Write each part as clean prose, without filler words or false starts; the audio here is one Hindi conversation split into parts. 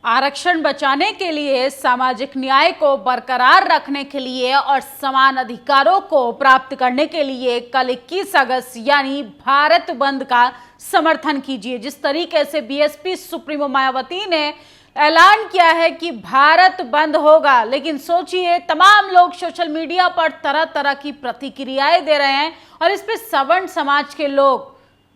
आरक्षण बचाने के लिए, सामाजिक न्याय को बरकरार रखने के लिए और समान अधिकारों को प्राप्त करने के लिए कल 21 अगस्त यानी भारत बंद का समर्थन कीजिए। जिस तरीके से बीएसपी सुप्रीमो मायावती ने ऐलान किया है कि भारत बंद होगा, लेकिन सोचिए तमाम लोग सोशल मीडिया पर तरह तरह की प्रतिक्रियाएं दे रहे हैं और इस पे सवर्ण समाज के लोग,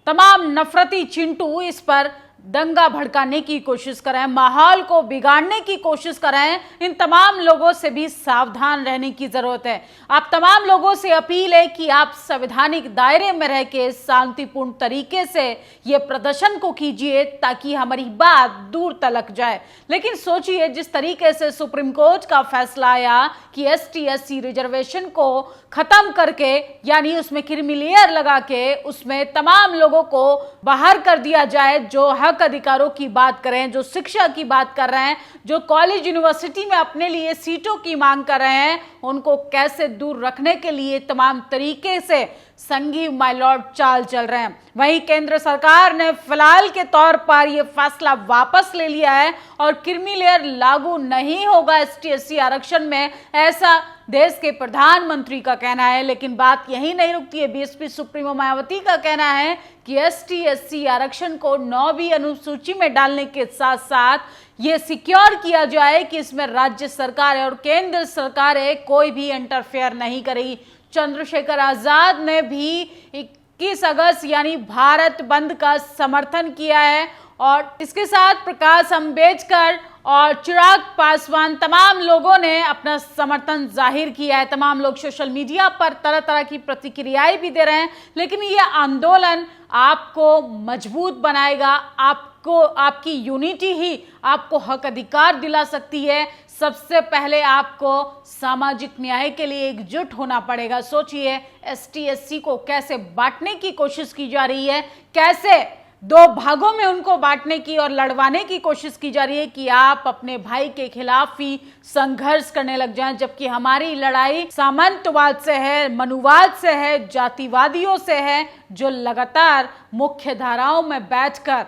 तमाम नफरती चिंटू इस पर दंगा भड़काने की कोशिश कर रहे हैं, माहौल को बिगाड़ने की कोशिश कर रहे हैं। इन तमाम लोगों से भी सावधान रहने की जरूरत है। आप तमाम लोगों से अपील है कि आप संवैधानिक दायरे में रह के शांतिपूर्ण तरीके से ये प्रदर्शन को कीजिए ताकि हमारी बात दूर तलक जाए। लेकिन सोचिए जिस तरीके से सुप्रीम कोर्ट का फैसला आया कि ST/SC रिजर्वेशन को खत्म करके, यानी उसमें क्रीमी लेयर लगा के उसमें तमाम लोगों को बाहर कर दिया जाए, जो हक अधिकारों की बात कर रहे हैं, जो शिक्षा की बात कर रहे हैं, जो कॉलेज यूनिवर्सिटी में अपने लिए सीटों की मांग कर रहे हैं, उनको कैसे दूर रखने के लिए तमाम तरीके से संघीय माय लॉर्ड चाल चल रहे हैं। वहीं केंद्र सरकार ने फिलहाल के तौर पर यह फैसला वापस ले लिया है और क्रीमी लेयर लागू नहीं होगा ST/SC आरक्षण में, ऐसा देश के प्रधानमंत्री का कहना है। लेकिन बात यही नहीं रुकती है। बीएसपी सुप्रीमो मायावती का कहना है कि ST/SC आरक्षण को 9वीं अनुसूची में डालने के साथ साथ ये सिक्योर किया जाए कि इसमें राज्य सरकार और केंद्र सरकार कोई भी इंटरफेयर नहीं करेगी। चंद्रशेखर आजाद ने भी 21 अगस्त यानी भारत बंद का समर्थन किया है और इसके साथ प्रकाश अंबेडकर और चिराग पासवान, तमाम लोगों ने अपना समर्थन जाहिर किया है। तमाम लोग सोशल मीडिया पर तरह तरह की प्रतिक्रियाएं भी दे रहे हैं। लेकिन यह आंदोलन आपको मजबूत बनाएगा, आपको, आपकी यूनिटी ही आपको हक अधिकार दिला सकती है। सबसे पहले आपको सामाजिक न्याय के लिए एकजुट होना पड़ेगा। सोचिए ST/SC को कैसे बांटने की कोशिश की जा रही है, कैसे दो भागों में उनको बांटने की और लड़वाने की कोशिश की जा रही है कि आप अपने भाई के खिलाफ ही संघर्ष करने लग जाएं, जबकि हमारी लड़ाई सामंतवाद से है, मनुवाद से है, जातिवादियों से है, जो लगातार मुख्य धाराओं में बैठकर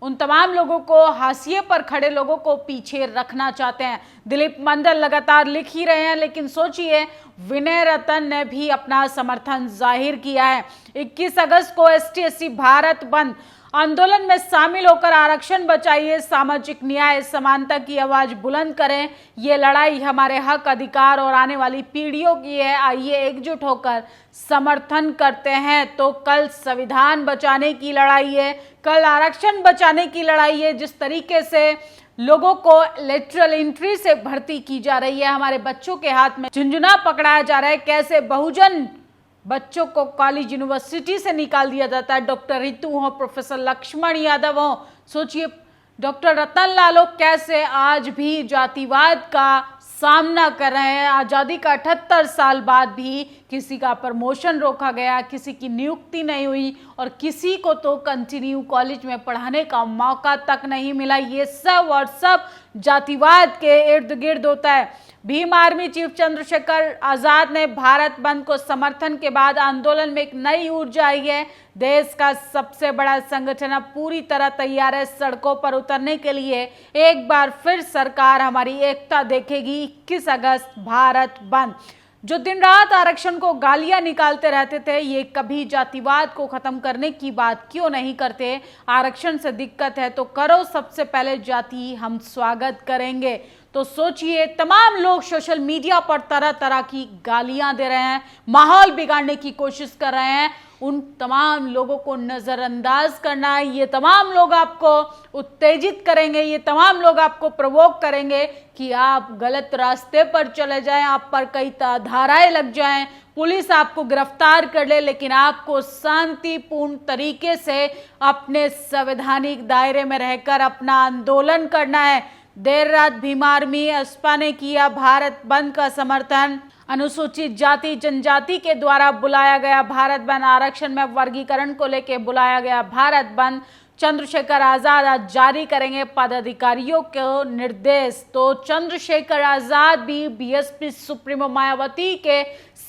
उन तमाम लोगों को, हाशिए पर खड़े लोगों को पीछे रखना चाहते हैं। दिलीप मंडल लगातार लिख ही रहे हैं, लेकिन सोचिए विनय रतन ने भी अपना समर्थन जाहिर किया है। 21 अगस्त को ST/SC भारत बंद आंदोलन में शामिल होकर आरक्षण बचाइए, सामाजिक न्याय, समानता की आवाज बुलंद करें। ये लड़ाई हमारे हक, अधिकार और आने वाली पीढ़ियों की है। आइए एकजुट होकर समर्थन करते हैं। तो कल संविधान बचाने की लड़ाई है, कल आरक्षण बचाने की लड़ाई है। जिस तरीके से लोगों को लेटरल एंट्री से भर्ती की जा रही है, हमारे बच्चों के हाथ में झुंझुना पकड़ाया जा रहा है, कैसे बहुजन बच्चों को कॉलेज यूनिवर्सिटी से निकाल दिया जाता है। डॉक्टर रितु हो, प्रोफेसर लक्ष्मण यादव हो, सोचिए डॉक्टर रतन लाल हो, कैसे आज भी जातिवाद का सामना कर रहे हैं। आज़ादी का 78 साल बाद भी किसी का प्रमोशन रोका गया, किसी की नियुक्ति नहीं हुई और किसी को तो कंटिन्यू कॉलेज में पढ़ाने का मौका तक नहीं मिला। ये सब और सब जातिवाद के इर्द गिर्द होता है। भीम आर्मी चीफ चंद्रशेखर आजाद ने भारत बंद को समर्थन के बाद आंदोलन में एक नई ऊर्जा आई है। देश का सबसे बड़ा संगठन अब पूरी तरह तैयार है सड़कों पर उतरने के लिए। एक बार फिर सरकार हमारी एकता देखेगी। 21 अगस्त भारत बंद। जो दिन रात आरक्षण को गालियां निकालते रहते थे, ये कभी जातिवाद को खत्म करने की बात क्यों नहीं करते? आरक्षण से दिक्कत है तो करो सबसे पहले जाति, हम स्वागत करेंगे। तो सोचिए तमाम लोग सोशल मीडिया पर तरह तरह की गालियां दे रहे हैं, माहौल बिगाड़ने की कोशिश कर रहे हैं। उन तमाम लोगों को नजरअंदाज करना है। ये तमाम लोग आपको उत्तेजित करेंगे, ये तमाम लोग आपको प्रवोक करेंगे कि आप गलत रास्ते पर चले जाएं, आप पर कई धाराएं लग जाएं, पुलिस आपको गिरफ्तार कर ले। लेकिन आपको शांतिपूर्ण तरीके से अपने संवैधानिक दायरे में रहकर अपना आंदोलन करना है। देर रात भीम आर्मी एसपा ने किया भारत बंद का समर्थन। अनुसूचित जाति जनजाति के द्वारा बुलाया गया भारत बंद, आरक्षण में वर्गीकरण को लेकर बुलाया गया भारत बंद। चंद्रशेखर आजाद आज जारी करेंगे पदाधिकारियों को निर्देश। तो चंद्रशेखर आजाद भी बीएसपी सुप्रीमो मायावती के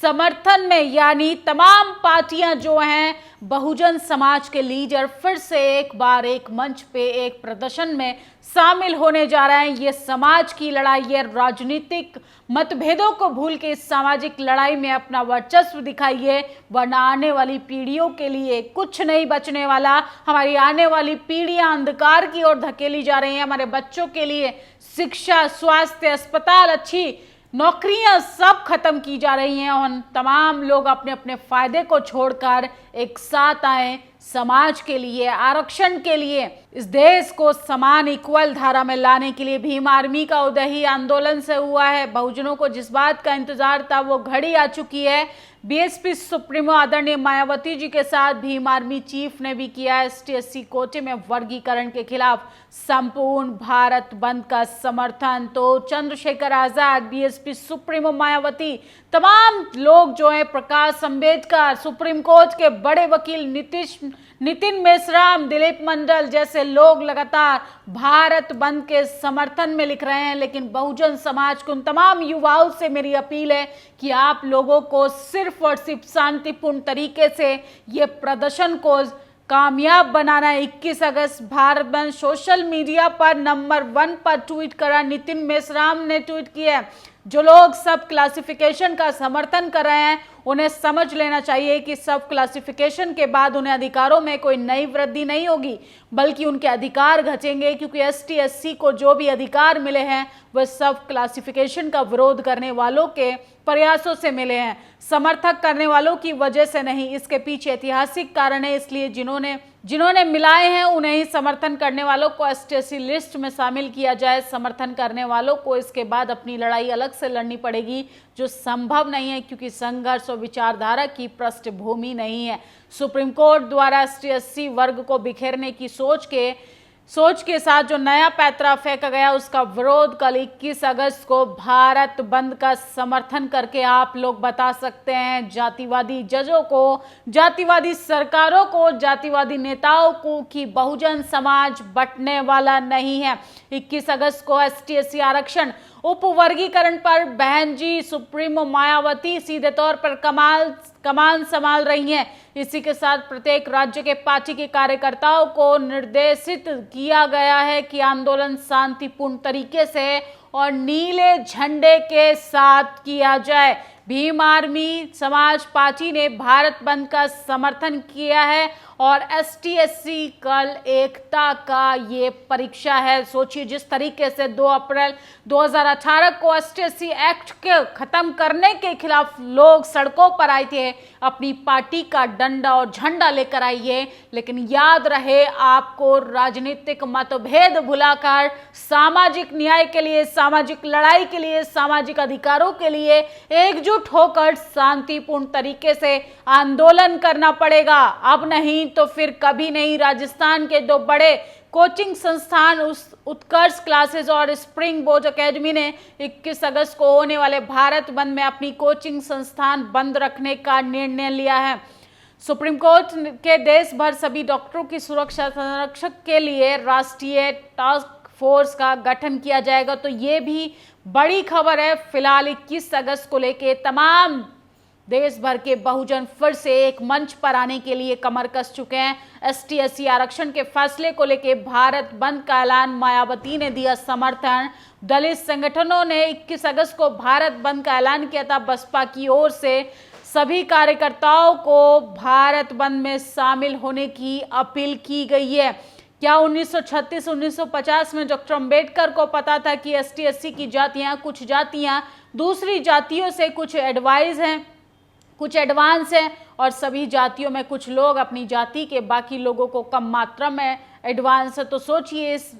समर्थन में, यानी तमाम पार्टियां जो हैं, बहुजन समाज के लीडर फिर से एक बार एक मंच पे एक प्रदर्शन में शामिल होने जा रहे हैं। ये समाज की लड़ाई है, राजनीतिक मतभेदों को भूल के इस सामाजिक लड़ाई में अपना वर्चस्व दिखाइए, वरना आने वाली पीढ़ियों के लिए कुछ नहीं बचने वाला। हमारी आने वाली पीढ़ियां अंधकार की ओर धकेली जा रही हैं। हमारे बच्चों के लिए शिक्षा, स्वास्थ्य, अस्पताल, अच्छी नौकरियां सब खत्म की जा रही हैं और तमाम लोग अपने अपने फायदे को छोड़कर एक साथ आए समाज के लिए, आरक्षण के लिए, इस देश को समान इक्वल धारा में लाने के लिए। भीम आर्मी का उदय ही आंदोलन से हुआ है। बहुजनों को जिस बात का इंतजार था वो घड़ी आ चुकी है। बीएसपी सुप्रीमो आदरणीय मायावती जी के साथ भीम आर्मी चीफ ने भी किया ST/SC कोटे में वर्गीकरण के खिलाफ संपूर्ण भारत बंद का समर्थन। तो चंद्रशेखर आजाद, बीएसपी सुप्रीमो मायावती, तमाम लोग जो है, प्रकाश अंबेडकर, सुप्रीम कोर्ट के बड़े वकील नितिन मेश्राम, दिलीप मंडल जैसे लोग लगातार भारत बंद के समर्थन में लिख रहे हैं। लेकिन बहुजन समाज के उन तमाम युवाओं से मेरी अपील है कि आप लोगों को सिर्फ और सिर्फ शांतिपूर्ण तरीके से ये प्रदर्शन को कामयाब बनाना है। 21 अगस्त भारत बंद सोशल मीडिया पर नंबर 1 पर ट्वीट करा नितिन मेश्राम ने ट्वीट किया है। जो लोग सब क्लासिफिकेशन का समर्थन कर रहे हैं उन्हें समझ लेना चाहिए कि सब क्लासिफिकेशन के बाद उन्हें अधिकारों में कोई नई वृद्धि नहीं होगी, बल्कि उनके अधिकार घटेंगे, क्योंकि ST/SC को जो भी अधिकार मिले हैं वह सब क्लासिफिकेशन का विरोध करने वालों के प्रयासों से मिले हैं, समर्थक करने वालों की वजह से नहीं। इसके पीछे ऐतिहासिक कारण है, इसलिए जिन्होंने मिलाए हैं उन्हें ही समर्थन करने वालों को ST/SC लिस्ट में शामिल किया जाए। समर्थन करने वालों को इसके बाद अपनी लड़ाई अलग से लड़नी पड़ेगी, जो संभव नहीं है, क्योंकि संघर्ष और विचारधारा की पृष्ठभूमि नहीं है। सुप्रीम कोर्ट द्वारा ST/SC वर्ग को बिखेरने की सोच के साथ जो नया पैंतरा फेंका गया, उसका विरोध कल 21 अगस्त को भारत बंद का समर्थन करके आप लोग बता सकते हैं। जातिवादी जजों को, जातिवादी सरकारों को, जातिवादी नेताओं को कि बहुजन समाज बंटने वाला नहीं है। 21 अगस्त को ST/SC आरक्षण उपवर्गीकरण पर बहन जी सुप्रीमो मायावती सीधे तौर पर कमान संभाल रही हैं। इसी के साथ प्रत्येक राज्य के पार्टी के कार्यकर्ताओं को निर्देशित किया गया है कि आंदोलन शांतिपूर्ण तरीके से और नीले झंडे के साथ किया जाए। भीम आर्मी समाज पार्टी ने भारत बंद का समर्थन किया है और ST/SC कल एकता का ये परीक्षा है। सोचिए, जिस तरीके से 2 अप्रैल 2018 को ST/SC एक्ट के खत्म करने के खिलाफ लोग सड़कों पर आए थे, अपनी पार्टी का डंडा और झंडा लेकर आइए, लेकिन याद रहे आपको राजनीतिक मतभेद भुलाकर सामाजिक न्याय के लिए, सामाजिक लड़ाई के लिए, सामाजिक अधिकारों के लिए एकजुट होकर शांतिपूर्ण तरीके से आंदोलन करना पड़ेगा। अब नहीं तो फिर कभी नहीं। राजस्थान के 2 बड़े कोचिंग संस्थान उत्कर्ष क्लासेस और स्प्रिंग बोर्ड एकेडमी ने 21 अगस्त को होने वाले भारत बंद में अपनी कोचिंग संस्थान बंद रखने का निर्णय लिया है। सुप्रीम कोर्ट के देश भर सभी डॉक्टरों की सुरक्षा संरक्षण के लिए राष्ट्रीय टास्क फोर्स का गठन किया जाएगा। तो ये भी बड़ी खबर है। फिलहाल 21 अगस्त को लेके तमाम देश भर के बहुजन फिर से एक मंच पर आने के लिए कमर कस चुके हैं। ST/SC आरक्षण के फैसले को लेके भारत बंद का ऐलान मायावती ने दिया समर्थन। दलित संगठनों ने 21 अगस्त को भारत बंद का ऐलान किया था। बसपा की ओर से सभी कार्यकर्ताओं को भारत बंद में शामिल होने की अपील की गई है। क्या 1936-1950 में डॉक्टर अंबेडकर को पता था कि ST/SC की जातियां, कुछ जातियां दूसरी जातियों से कुछ एडवांस हैं और सभी जातियों में कुछ लोग अपनी जाति के बाकी लोगों को कम मात्रा में एडवांस है? तो सोचिए, इस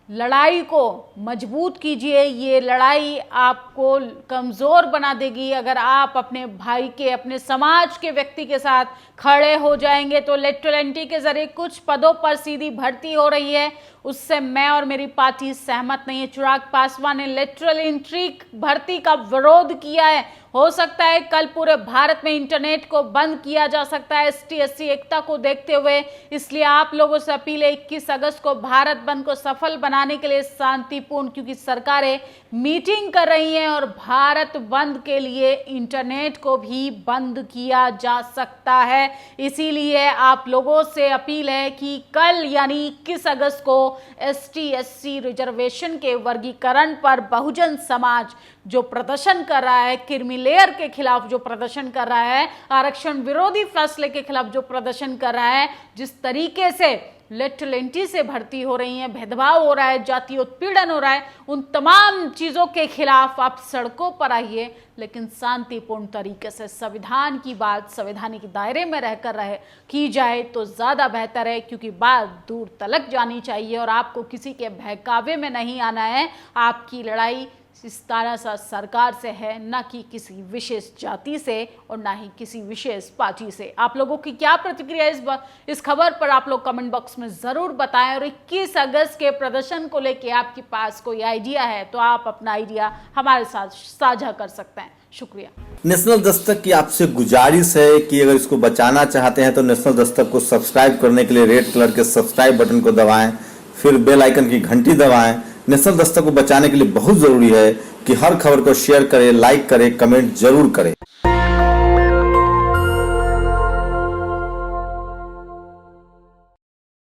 लड़ाई को मजबूत कीजिए। ये लड़ाई आपको कमज़ोर बना देगी। अगर आप अपने भाई के, अपने समाज के व्यक्ति के साथ खड़े हो जाएंगे तो लेटरल एंट्री के जरिए कुछ पदों पर सीधी भर्ती हो रही है, उससे मैं और मेरी पार्टी सहमत नहीं है। चिराग पासवान ने लेटरल एंट्री भर्ती का विरोध किया है। हो सकता है कल पूरे भारत में इंटरनेट को बंद किया जा सकता है ST/SC एकता को देखते हुए। इसलिए आप लोगों से अपील है 21 अगस्त को भारत बंद को सफल बनाने के लिए शांतिपूर्ण, क्योंकि सरकारें मीटिंग कर रही हैं और भारत बंद के लिए इंटरनेट को भी बंद किया जा सकता है। इसीलिए आप लोगों से अपील है कि कल यानी 21 अगस्त को ST SC रिजर्वेशन के वर्गीकरण पर बहुजन समाज जो प्रदर्शन कर रहा है, क्रीमी लेयर के खिलाफ जो प्रदर्शन कर रहा है, आरक्षण विरोधी फैसले के खिलाफ जो प्रदर्शन कर रहा है, जिस तरीके से लेट से भर्ती हो रही है, भेदभाव हो रहा है, जातीय उत्पीड़न हो रहा है, उन तमाम चीजों के खिलाफ आप सड़कों पर आइए, लेकिन शांतिपूर्ण तरीके से संविधान की बात संवैधानिक दायरे में रहकर की जाए तो ज्यादा बेहतर है, क्योंकि बात दूर तलक जानी चाहिए और आपको किसी के बहकावे में नहीं आना है। आपकी लड़ाई इस तरह से सरकार से है, न कि किसी विशेष जाति से और ना ही किसी विशेष पार्टी से। आप लोगों की क्या प्रतिक्रिया इस खबर पर आप लोग कमेंट बॉक्स में जरूर बताएं। और 21 अगस्त के प्रदर्शन को लेके आपके पास कोई आइडिया है तो आप अपना आइडिया हमारे साथ साझा कर सकते हैं। शुक्रिया। नेशनल दस्तक की आपसे गुजारिश है कि अगर इसको बचाना चाहते हैं तो नेशनल दस्तक को सब्सक्राइब करने के लिए रेड कलर के सब्सक्राइब बटन को दबाएं, फिर बेल आइकन की घंटी दबाएं। नेशनल दस्तक को बचाने के लिए बहुत जरूरी है कि हर खबर को शेयर करें, लाइक करें, कमेंट जरूर करें।